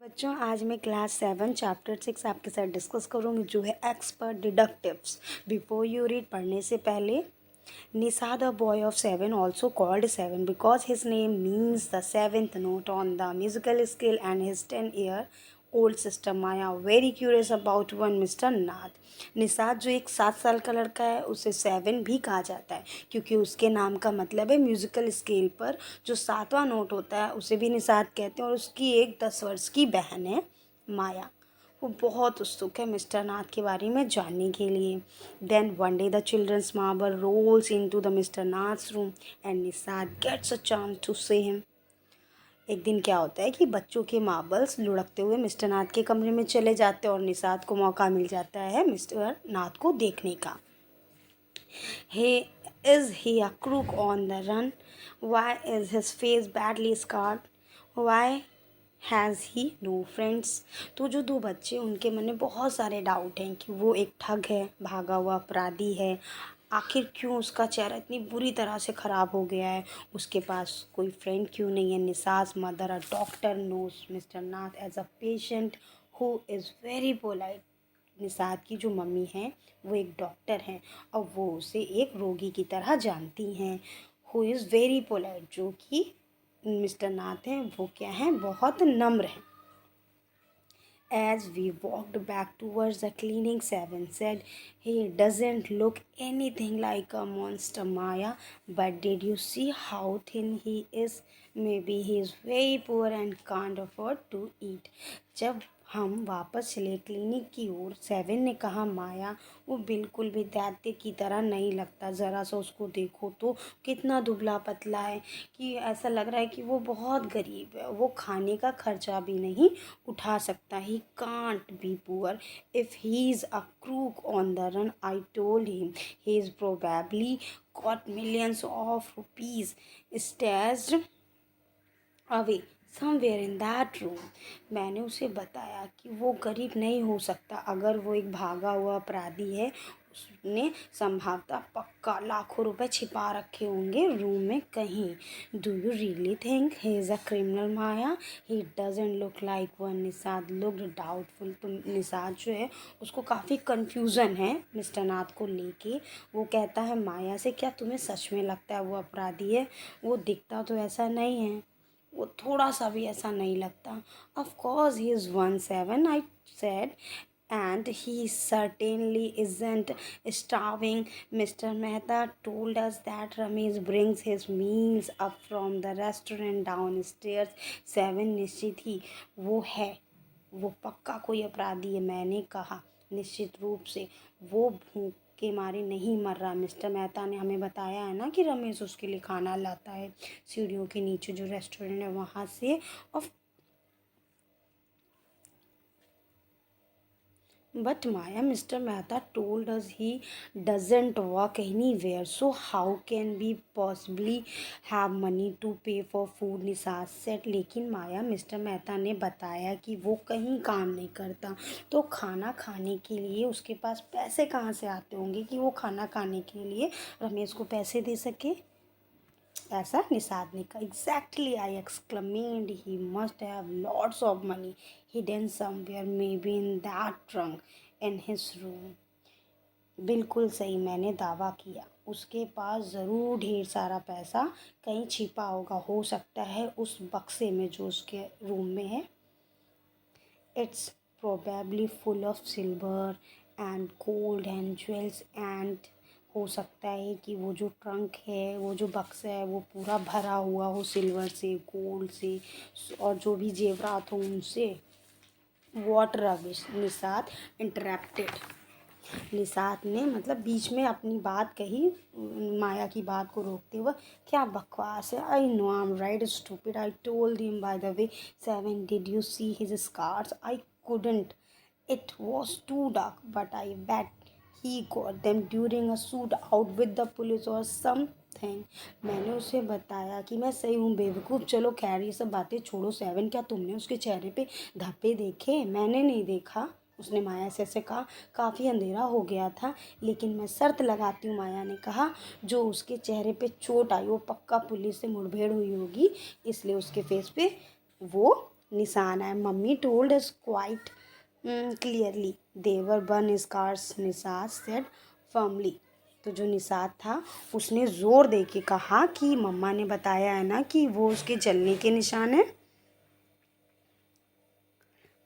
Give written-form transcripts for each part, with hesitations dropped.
बच्चों आज मैं क्लास 7 चैप्टर 6 आपके साथ डिस्कस करूँगी जो है expert detectives. Before you read पढ़ने से पहले Nishad a boy of 7 also called 7 because his name means the 7th note on the musical scale and his 10-year old sister Maya very curious about one mister Nath. Nishad जो एक 7 साल का लड़का है उसे 7 भी कहा जाता है क्योंकि उसके नाम का मतलब है म्यूज़िकल स्केल पर जो 7वां नोट होता है उसे भी निसाद कहते हैं। और उसकी एक 10 वर्ष की बहन है माया। वो बहुत उत्सुक है मिस्टर नाथ के बारे में जानने के लिए। Then one day the children's marble rolls into the Mr Nath's room and Nishad gets a chance to say him. एक दिन क्या होता है कि बच्चों के मार्बल्स लुढ़कते हुए मिस्टर नाथ के कमरे में चले जाते हैं और निसाद को मौका मिल जाता है मिस्टर नाथ को देखने का। He is he a crook on the run? Why is his face badly scarred? Why has he no friends. तो जो दो बच्चे उनके मन में बहुत सारे डाउट हैं कि वो एक ठग है, भागा हुआ अपराधी है। आखिर क्यों उसका चेहरा इतनी बुरी तरह से ख़राब हो गया है, उसके पास कोई फ्रेंड क्यों नहीं है। Nishad's mother a doctor knows mister Nath as a patient who is very polite. Nishad की जो मम्मी हैं वो एक डॉक्टर हैं और वो उसे एक रोगी की तरह जानती हैं। हु इज़ वेरी पोलाइट, जो कि मिस्टर नाथ हैं वो क्या हैं, बहुत नम्र हैं। As we walked back towards the clinic, 7 said, he doesn't look anything like a monster, Maya, but did you see how thin he is? Maybe he is very poor and can't afford to eat. जब हम वापस चले clinic की ओर, 7 ने कहा, माया वो बिल्कुल भी दैत्य की तरह नहीं लगता। ज़रा सा उसको देखो तो कितना दुबला पतला है कि ऐसा लग रहा है कि वो बहुत गरीब है। वो खाने का खर्चा भी नहीं उठा सकता। He can't be poor if he is a crook on the run. I told him he is probably got millions of rupees stashed away somewhere in that room. मैंने उसे बताया कि वो गरीब नहीं हो सकता। अगर वो एक भागा हुआ अपराधी है, उसने संभवतः पक्का लाखों रुपए छिपा रखे होंगे रूम में कहीं। Do you really think he is a criminal, Maya? He doesn't look like one. Nishad looked doubtful. तो निसाद जो है उसको काफ़ी कन्फ्यूज़न है मिस्टर नाथ को लेके। वो कहता है माया से, क्या तुम्हें सच में लगता है वो अपराधी है? वो दिखता तो ऐसा नहीं है, वो थोड़ा सा भी ऐसा नहीं लगता। Of course he is 1-7, I said, and he certainly isn't starving. Mr. Mehta told us that Ramesh brings his meals up from the restaurant downstairs. 7 निश्चित ही वो है, वो पक्का कोई अपराधी है। मैंने कहा निश्चित रूप से वो भूख के मारे नहीं मर रहा। मिस्टर मेहता ने हमें बताया है ना कि रमेश उसके लिए खाना लाता है सीढ़ियों के नीचे जो रेस्टोरेंट है वहाँ से। और But Maya, Mr. Mehta told us he doesn't work anywhere, so how can we possibly have money to pay for food? निसाज said. लेकिन माया, मिस्टर मेहता ने बताया कि वो कहीं काम नहीं करता, तो खाना खाने के लिए उसके पास पैसे कहाँ से आते होंगे कि वो खाना खाने के लिए रमेश को पैसे दे सके। ऐसा निसाद ने कहा। Exactly, I exclaimed, he must have lots of money hidden somewhere, maybe in that trunk in his room. बिल्कुल सही, मैंने दावा किया। उसके पास ज़रूर ढेर सारा पैसा कहीं छिपा होगा, हो सकता है उस बक्से में जो उसके रूम में है। It's probably full of silver and gold and jewels and हो सकता है कि वो जो ट्रंक है, वो जो बक्सा है, वो पूरा भरा हुआ हो सिल्वर से, गोल्ड से और जो भी जेवरात हो उनसे। What rubbish, Nishad interrupted. Nishad ने मतलब बीच में अपनी बात कही माया की बात को रोकते हुए। क्या बकवास है। I know I am right stupid, I told him by the way. 7, did you see his scars? I couldn't, it was too dark, but I bet he got them during a shoot out with the police और something. मैंने उसे बताया कि मैं सही हूँ बेवकूफ़। चलो खैर ये सब बातें छोड़ो। 7, क्या तुमने उसके चेहरे पे धब्बे देखे? मैंने नहीं देखा, उसने माया से ऐसे कहा। काफ़ी अंधेरा हो गया था, लेकिन मैं शर्त लगाती हूँ, माया ने कहा, जो उसके चेहरे पे चोट आई वो पक्का पुलिस से मुठभेड़ हुई होगी, इसलिए उसके फेस पे वो निशान है। Mummy told us quite clearly there were burn scars, Nishad said firmly. तो जो निसात था उसने ज़ोर दे के कहा कि मम्मा ने बताया है ना कि वो उसके जलने के निशान हैं।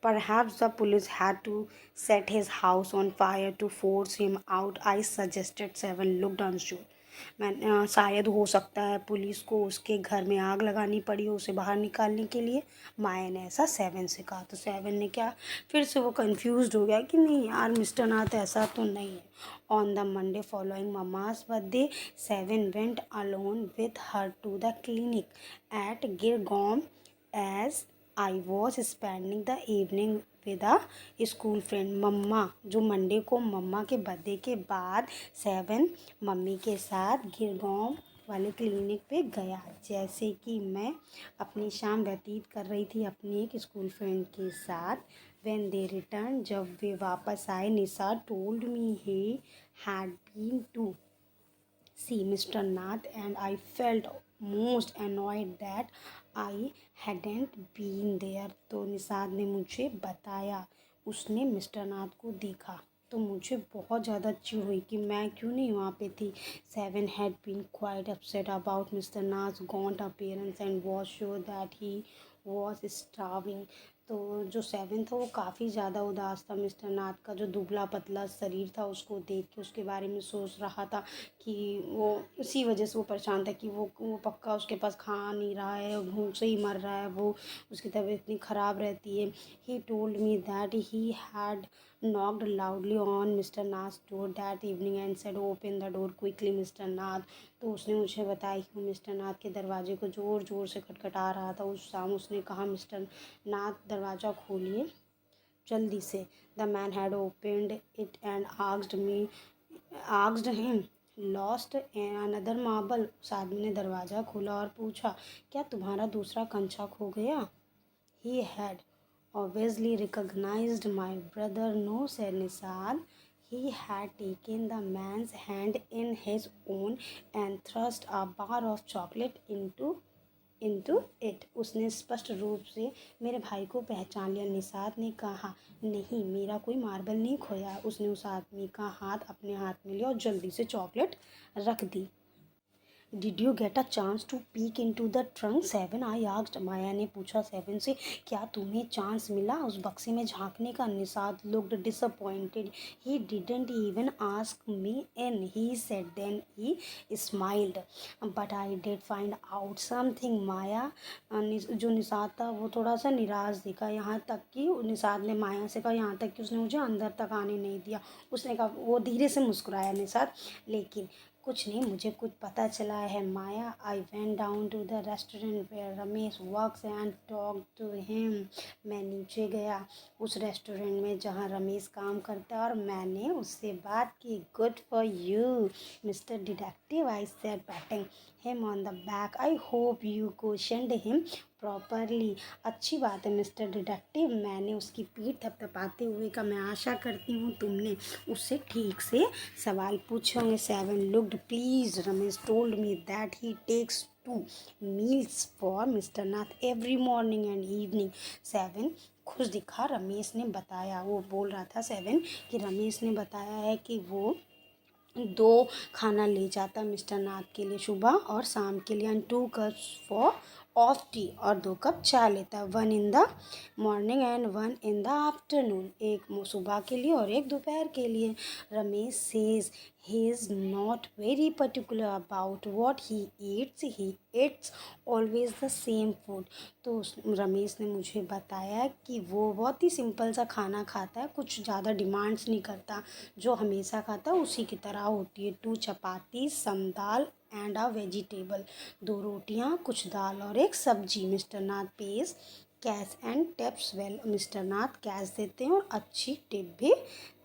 Perhaps the police had to set his house on fire to force him out, I suggested. Seven looked unsure. शायद हो सकता है पुलिस को उसके घर में आग लगानी पड़ी हो उसे बाहर निकालने के लिए, माया ने ऐसा सेवन से कहा। तो सेवन ने क्या, फिर से वो कंफ्यूज्ड हो गया कि नहीं यार मिस्टर नाथ ऐसा तो नहीं है। On the Monday following mama's birthday, seven went alone with her to the clinic at Girgaon as I was spending the evening with a school friend. मम्मा जो मंडे को मम्मा के बर्थडे के बाद सेवन मम्मी के साथ गिरगांव वाले क्लिनिक पे गया, जैसे कि मैं अपनी शाम व्यतीत कर रही थी अपनी एक स्कूल फ्रेंड के साथ। व्हेन दे रिटर्न, जब वे वापस आए, Nisha told me he had been to see Mr. Nath and I felt most annoyed that I hadn't been there। तो निषाद ने मुझे बताया उसने मिस्टर नाथ को देखा, तो मुझे बहुत ज़्यादा चिढ़ हुई कि मैं क्यों नहीं वहाँ पे थी। Seven had been quite upset about mister Nath gaunt appearance and was sure that he was starving. तो जो सेवन था वो काफ़ी ज़्यादा उदास था मिस्टर नाथ का जो दुबला पतला शरीर था उसको देख के, उसके बारे में सोच रहा था कि वो इसी वजह से वो परेशान था कि वो पक्का उसके पास खा नहीं रहा है, भूख से ही मर रहा है, वो उसकी तबीयत इतनी ख़राब रहती है। He told me that he had knocked loudly on Mr. Nath's door that evening and said, open the door quickly Mr. Nath। तो उसने मुझे बताया कि वो मिस्टर नाथ के दरवाजे को ज़ोर ज़ोर से खटखटा रहा था उस शाम। उसने कहा मिस्टर नाथ दरवाज़ा खोलिए जल्दी से। The man had opened it and asked him lost another marble. उस आदमी ने दरवाज़ा खोला और पूछा क्या तुम्हारा दूसरा कंचा खो गया। He had obviously recognized my brother, no, said Nisal। He had taken the man's hand in his own and thrust a bar of chocolate into it। उसने स्पष्ट रूप से मेरे भाई को पहचान लिया। निसात ने कहा नहीं मेरा कोई मार्बल नहीं खोया। उसने उस आदमी का हाथ अपने हाथ में लिया और जल्दी से चॉकलेट रख दी। Did you get a chance to peek into the trunk seven, I asked. Maya ने पूछा सेवन से क्या तुम्हें चांस मिला उस बक्से में झांकने का। Nishad looked disappointed. He didn't even ask me in, he said. Then he smiled, but I did find out something. Maya जो निसाद था वो थोड़ा सा निराश दिखा, यहाँ तक कि निसाद ने माया से कहा यहाँ तक कि उसने मुझे अंदर तक आने नहीं दिया। उसने कहा, वो धीरे से मुस्कुराया निसाद, लेकिन कुछ नहीं मुझे कुछ पता चला है Maya. I went down to the restaurant where Ramesh works and talk to him. मैं नीचे गया उस रेस्टोरेंट में जहाँ रमेश काम करता है और मैंने उससे बात की। Good for you Mr detective, I said patting him on the back. I hope you questioned him properly. अच्छी बात है मिस्टर डिटेक्टिव, मैंने उसकी पीठ थपथपाते हुए कहा। मैं आशा करती हूँ तुमने उससे ठीक से सवाल पूछे होंगे। Seven looked please. Ramesh told me that he takes 2 meals for Mr Nath every morning and evening. Seven खुश दिखा। रमेश ने बताया, वो बोल रहा था सेवन कि रमेश ने बताया है कि वो 2 खाना ले जाता मिस्टर नाथ के लिए सुबह और शाम के लिए, and 2 cups for of T और 2 कप चाय लेता, 1 in the morning and 1 in the afternoon. एक सुबह के लिए और एक दोपहर के लिए। Ramesh says he is not very particular about what he eats always the same food। तो रमेश ने मुझे बताया कि वो बहुत ही सिंपल सा खाना खाता है, कुछ ज़्यादा डिमांड्स नहीं करता, जो हमेशा खाता है उसी की तरह होती है। 2 चपाती, सम दाल एंड अ वेजिटेबल। 2 रोटियां, कुछ दाल और एक सब्जी। Mister Nath pays cash and tips well. Mister Nath cash देते हैं और अच्छी टिप भी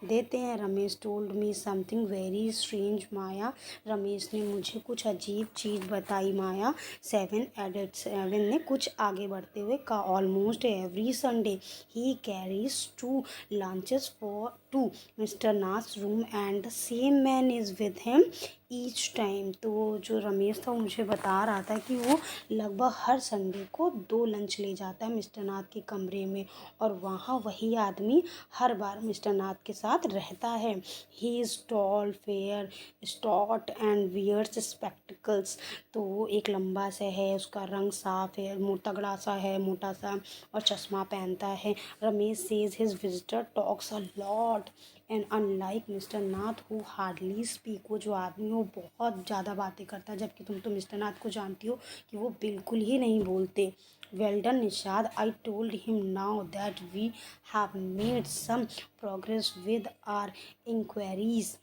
देते हैं। Ramesh told me something very strange Maya, Ramesh ने मुझे कुछ अजीब चीज़ बताई माया। 7 एडेड, 7 ने कुछ आगे बढ़ते हुए कहा। Almost every Sunday he carries 2 lunches for to Mr Nath's room and the same man is with him each time. तो जो रमेश था वो मुझे बता रहा था कि वो लगभग हर संडे को 2 लंच ले जाता है मिस्टर नाथ के कमरे में, और वहाँ वही आदमी हर बार मिस्टर नाथ के साथ रहता है। He is tall, fair, stout and wears spectacles. तो वो एक लंबा सा है, उसका रंग साफ है, तगड़ा सा है, मोटा सा, और चश्मा पहनता है। Ramesh says his visitor talks a lot and unlike mister Nath who hardly speak, वो जो आदमी वो बहुत ज़्यादा बातें करता है, जबकि तुम तो मिस्टर नाथ को जानती हो कि वो बिल्कुल ही नहीं बोलते। Well done Nishad, I told him now that we have made some progress with our inquiries,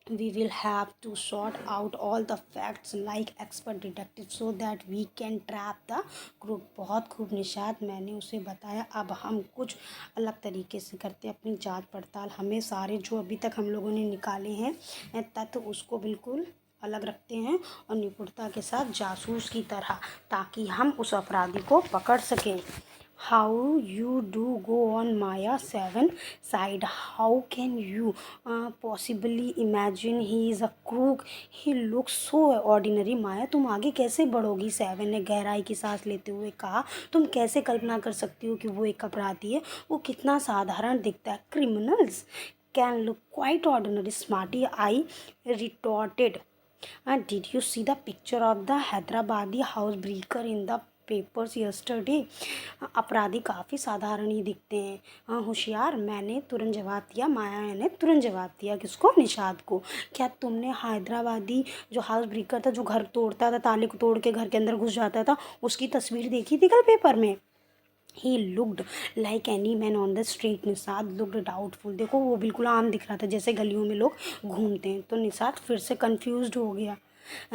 we will have to sort out all the facts like expert detective so that we can trap the group। बहुत खूब निषाद, मैंने उसे बताया। अब हम कुछ अलग तरीके से करते हैं अपनी जांच पड़ताल। हमें सारे जो अभी तक हम लोगों ने निकाले हैं तथ्य उसको बिल्कुल अलग रखते हैं और निपुणता के साथ जासूस की तरह, ताकि हम उस अपराधी को पकड़ सकें। How you do go on, Maya? 7 sighed. How can you possibly imagine he is a crook? He looks so ordinary. Maya, तुम आगे कैसे बढ़ोगी? 7 ने गहराई की सांस लेते हुए कहा। तुम कैसे कल्पना कर सकती हो कि वो एक अपराधी है? वो कितना साधारण दिखता है। Criminals can look quite ordinary, smarty, I retorted. Did you see the picture of the Hyderabadi housebreaker in the papers yesterday? अपराधी काफ़ी साधारण ही दिखते हैं। हाँ होशियार, मैंने तुरंत जवाब दिया। माया ने तुरंत जवाब दिया। किसको? निषाद को। क्या तुमने हैदराबादी जो हाउस ब्रेकर था, जो घर तोड़ता था, ताले को तोड़ के घर के अंदर घुस जाता था, उसकी तस्वीर देखी थी कल पेपर में? He looked like any man on the street. Nishad looked doubtful. देखो वो बिल्कुल आम दिख रहा था, जैसे गलियों में लोग घूमते हैं। तो निषाद फिर से कन्फ्यूज्ड हो गया।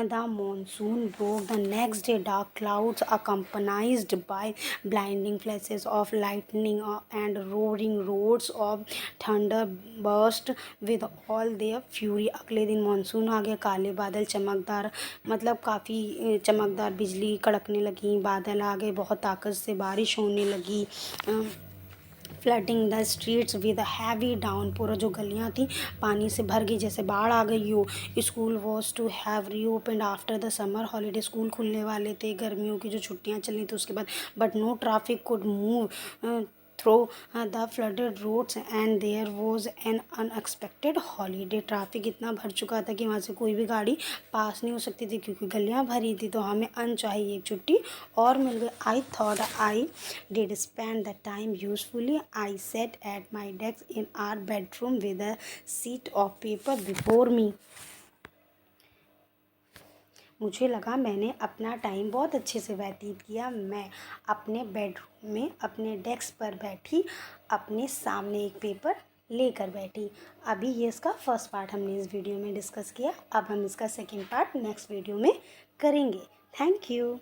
The monsoon broke the next day. Dark clouds accompanied by blinding flashes of lightning and roaring roars of thunder burst with all their fury. अगले दिन मानसून आ गया। काले बादल, चमकदार, मतलब काफ़ी चमकदार बिजली कड़कने लगी। बादल आ गए, बहुत ताकत से बारिश होने लगी। Flooding the streets with heavy downpour. जो गलियाँ थी पानी से भर गई, जैसे बाढ़ आ गई हो। School was to have reopened after the summer holiday. School खुलने वाले थे गर्मियों की जो छुट्टियाँ चली थी उसके बाद, but no traffic could move through the flooded roads and there was an unexpected holiday. Traffic इतना भर चुका था कि वहाँ से कोई भी गाड़ी पास नहीं हो सकती थी, क्योंकि गलियाँ भरी थी। तो हमें अनचाही एक छुट्टी और मिल गई। I thought I did spend the time usefully. I sat at my desk in our bedroom with a sheet of paper before me. मुझे लगा मैंने अपना टाइम बहुत अच्छे से व्यतीत किया। मैं अपने बेडरूम में अपने डेस्क पर बैठी, अपने सामने एक पेपर लेकर बैठी। अभी ये इसका फर्स्ट पार्ट हमने इस वीडियो में डिस्कस किया। अब हम इसका सेकंड पार्ट नेक्स्ट वीडियो में करेंगे। Thank you.